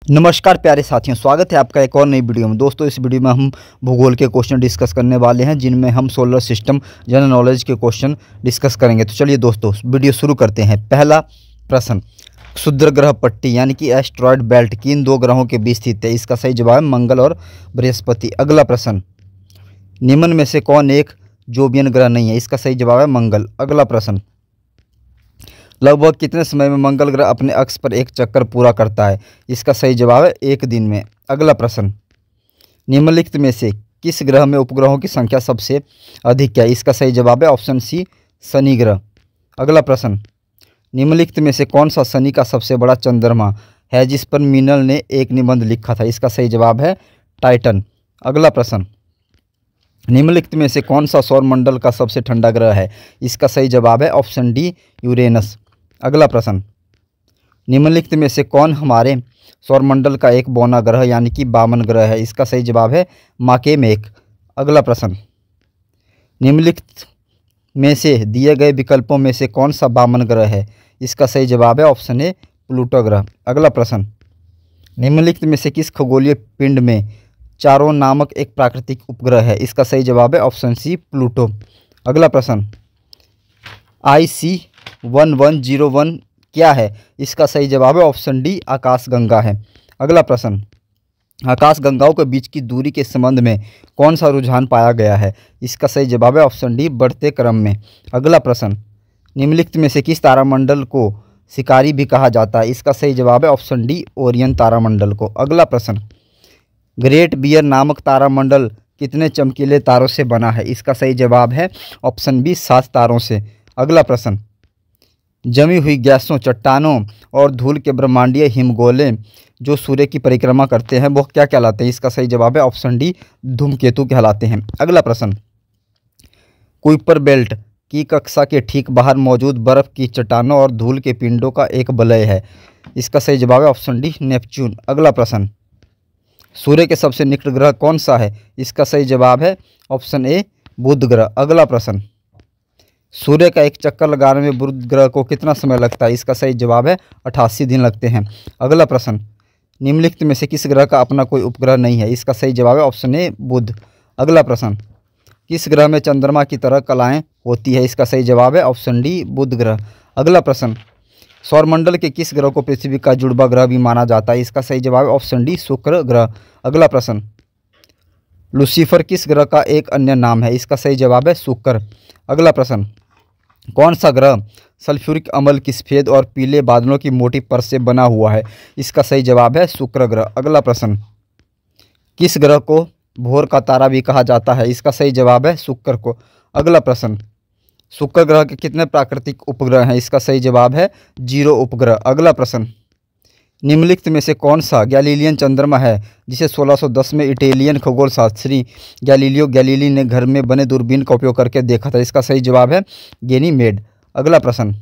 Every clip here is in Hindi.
नमस्कार प्यारे साथियों, स्वागत है आपका एक और नई वीडियो में। दोस्तों, इस वीडियो में हम भूगोल के क्वेश्चन डिस्कस करने वाले हैं, जिनमें हम सोलर सिस्टम जनरल नॉलेज के क्वेश्चन डिस्कस करेंगे। तो चलिए दोस्तों, वीडियो शुरू करते हैं। पहला प्रश्न, क्षुद्र ग्रह पट्टी यानी कि एस्ट्रॉयड बेल्ट किन दो ग्रहों के बीच स्थित है? इसका सही जवाब है मंगल और बृहस्पति। अगला प्रश्न, निम्न में से कौन एक जोवियन ग्रह नहीं है? इसका सही जवाब है मंगल। अगला प्रश्न, लगभग कितने समय में मंगल ग्रह अपने अक्ष पर एक चक्कर पूरा करता है? इसका सही जवाब है 1 दिन में। अगला प्रश्न, निम्नलिखित में से किस ग्रह में उपग्रहों की संख्या सबसे अधिक है? इसका सही जवाब है ऑप्शन सी, शनि ग्रह। अगला प्रश्न, निम्नलिखित में से कौन सा शनि का सबसे बड़ा चंद्रमा है जिस पर मीनल ने एक निबंध लिखा था? इसका सही जवाब है टाइटन। अगला प्रश्न, निम्नलिखित में से कौन सा सौरमंडल का सबसे ठंडा ग्रह है? इसका सही जवाब है ऑप्शन डी, यूरेनस। अगला प्रश्न, निम्नलिखित में से कौन हमारे सौरमंडल का एक बौना ग्रह यानी कि वामन ग्रह है? इसका सही जवाब है माकेमेक। अगला प्रश्न, निम्नलिखित में से दिए गए विकल्पों में से कौन सा वामन ग्रह है? इसका सही जवाब है ऑप्शन ए, प्लूटो ग्रह। अगला प्रश्न, निम्नलिखित में से किस खगोलीय पिंड में चारोन नामक एक प्राकृतिक उपग्रह है? इसका सही जवाब है ऑप्शन सी, प्लूटो। अगला प्रश्न, IC1101 क्या है? इसका सही जवाब है ऑप्शन डी, आकाशगंगा है। अगला प्रश्न, आकाशगंगाओं के बीच की दूरी के संबंध में कौन सा रुझान पाया गया है? इसका सही जवाब है ऑप्शन डी, बढ़ते क्रम में। अगला प्रश्न, निम्नलिखित में से किस तारामंडल को शिकारी भी कहा जाता है? इसका सही जवाब है ऑप्शन डी, ओरियन तारामंडल को। अगला प्रश्न, ग्रेट बियर नामक तारामंडल कितने चमकीले तारों से बना है? इसका सही जवाब है ऑप्शन बी, 7 तारों से। अगला प्रश्न, जमी हुई गैसों, चट्टानों और धूल के ब्रह्मांडीय हिमगोले जो सूर्य की परिक्रमा करते हैं वो क्या कहलाते हैं? इसका सही जवाब है ऑप्शन डी, धूमकेतु कहलाते हैं। अगला प्रश्न, कुइपर बेल्ट की कक्षा के ठीक बाहर मौजूद बर्फ की चट्टानों और धूल के पिंडों का एक वलय है। इसका सही जवाब है ऑप्शन डी, नेपच्यून। अगला प्रश्न, सूर्य के सबसे निकट ग्रह कौन सा है? इसका सही जवाब है ऑप्शन ए, बुध ग्रह। अगला प्रश्न, सूर्य का एक चक्कर लगाने में बुध ग्रह को कितना समय लगता है? इसका सही जवाब है 88 दिन लगते हैं। अगला प्रश्न, निम्नलिखित में से किस ग्रह का अपना कोई उपग्रह नहीं है? इसका सही जवाब है ऑप्शन ए, बुध। अगला प्रश्न, किस ग्रह में चंद्रमा की तरह कलाएं होती है? इसका सही जवाब है ऑप्शन डी, बुध ग्रह। अगला प्रश्न, सौरमंडल के किस ग्रह को पृथ्वी का जुड़वा ग्रह भी माना जाता है? इसका सही जवाब है ऑप्शन डी, शुक्र ग्रह। अगला प्रश्न, लूसीफर किस ग्रह का एक अन्य नाम है? इसका सही जवाब है शुक्र। अगला प्रश्न, कौन सा ग्रह सल्फ्यूरिक अम्ल की सफ़ेद और पीले बादलों की मोटी परत से बना हुआ है? इसका सही जवाब है शुक्र ग्रह। अगला प्रश्न, किस ग्रह को भोर का तारा भी कहा जाता है? इसका सही जवाब है शुक्र को। अगला प्रश्न, शुक्र ग्रह के कितने प्राकृतिक उपग्रह हैं? इसका सही जवाब है 0 उपग्रह। अगला प्रश्न, निम्नलिखित में से कौन सा गैलीलियन चंद्रमा है जिसे 1610 में इटालियन खगोल शास्त्री गैलीलियो गैलीली ने घर में बने दूरबीन का उपयोग करके देखा था? इसका सही जवाब है गैनीमेड। अगला प्रश्न,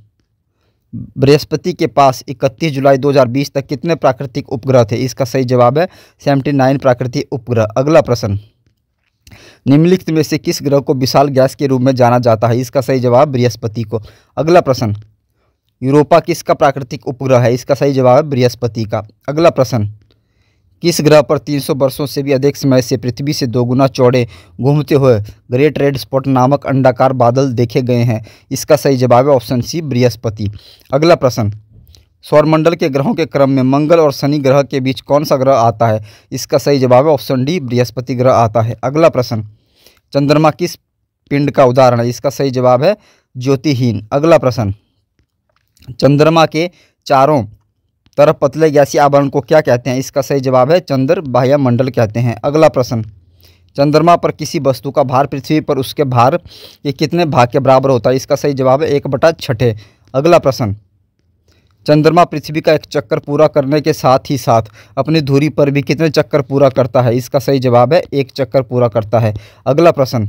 बृहस्पति के पास 31 जुलाई 2020 तक कितने प्राकृतिक उपग्रह थे? इसका सही जवाब है 79 प्राकृतिक उपग्रह। अगला प्रश्न, निम्नलिखित में से किस ग्रह को विशाल गैस के रूप में जाना जाता है? इसका सही जवाब बृहस्पति को। अगला प्रश्न, यूरोपा किसका प्राकृतिक उपग्रह है? इसका सही जवाब है बृहस्पति का। अगला प्रश्न, किस ग्रह पर 300 वर्षों से भी अधिक समय से पृथ्वी से 2 गुना चौड़े घूमते हुए ग्रेट रेड स्पॉट नामक अंडाकार बादल देखे गए हैं? इसका सही जवाब है ऑप्शन सी, बृहस्पति। अगला प्रश्न, सौरमंडल के ग्रहों के क्रम में मंगल और शनि ग्रह के बीच कौन सा ग्रह आता है? इसका सही जवाब है ऑप्शन डी, बृहस्पति ग्रह आता है। अगला प्रश्न, चंद्रमा किस पिंड का उदाहरण है? इसका सही जवाब है ज्योतिहीन। अगला प्रश्न, चंद्रमा के चारों तरफ पतले गैसीय आवरण को क्या कहते हैं? इसका सही जवाब है चंद्र बाह्य मंडल कहते हैं। अगला प्रश्न, चंद्रमा पर किसी वस्तु का भार पृथ्वी पर उसके भार के कितने भाग के बराबर होता है? इसका सही जवाब है 1/6। अगला प्रश्न, चंद्रमा पृथ्वी का एक चक्कर पूरा करने के साथ ही साथ अपनी धुरी पर भी कितने चक्कर पूरा करता है? इसका सही जवाब है 1 चक्कर पूरा करता है। अगला प्रश्न,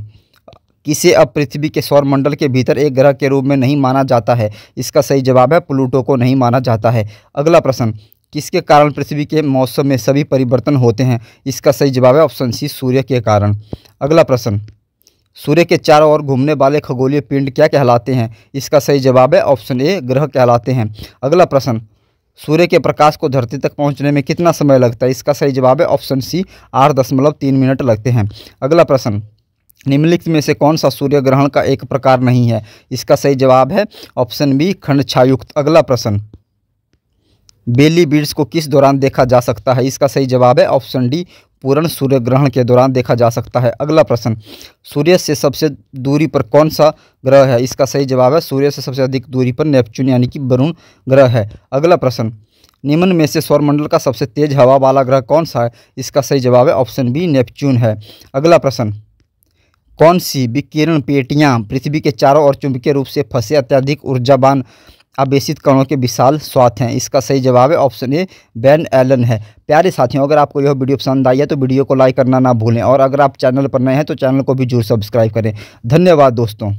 किसे अब पृथ्वी के सौरमंडल के भीतर एक ग्रह के रूप में नहीं माना जाता है? इसका सही जवाब है प्लूटो को नहीं माना जाता है। अगला प्रश्न, किसके कारण पृथ्वी के मौसम में सभी परिवर्तन होते हैं? इसका सही जवाब है ऑप्शन सी, सूर्य के कारण। अगला प्रश्न, सूर्य के चारों ओर घूमने वाले खगोलीय पिंड क्या कहलाते हैं? इसका सही जवाब है ऑप्शन ए, ग्रह कहलाते हैं। अगला प्रश्न, सूर्य के प्रकाश को धरती तक पहुंचने में कितना समय लगता है? इसका सही जवाब है ऑप्शन सी 8.3 मिनट लगते हैं। अगला प्रश्न, निम्नलिखित में से कौन सा सूर्य ग्रहण का एक प्रकार नहीं है? इसका सही जवाब है ऑप्शन बी खंड छायुक्त। अगला प्रश्न, बेली बीड्स को किस दौरान देखा जा सकता है? इसका सही जवाब है ऑप्शन डी पूर्ण सूर्य ग्रहण के दौरान देखा जा सकता है। अगला प्रश्न, सूर्य से सबसे दूरी पर कौन सा ग्रह है? इसका सही जवाब है सूर्य से सबसे अधिक दूरी पर नेपच्यून यानी कि वरुण ग्रह है। अगला प्रश्न, निम्न में से सौरमंडल का सबसे तेज हवा वाला ग्रह कौन सा है? इसका सही जवाब है ऑप्शन बी नेपच्यून है। अगला प्रश्न, कौन सी विकिरण पेटियां पृथ्वी के चारों ओर चुंबकीय रूप से फंसे अत्यधिक ऊर्जावान आवेशित कणों के विशाल स्वाथ हैं? इसका सही जवाब है ऑप्शन ए वैन एलन है। प्यारे साथियों, अगर आपको यह वीडियो पसंद आई है तो वीडियो को लाइक करना ना भूलें और अगर आप चैनल पर नए हैं तो चैनल को भी जरूर सब्सक्राइब करें। धन्यवाद दोस्तों।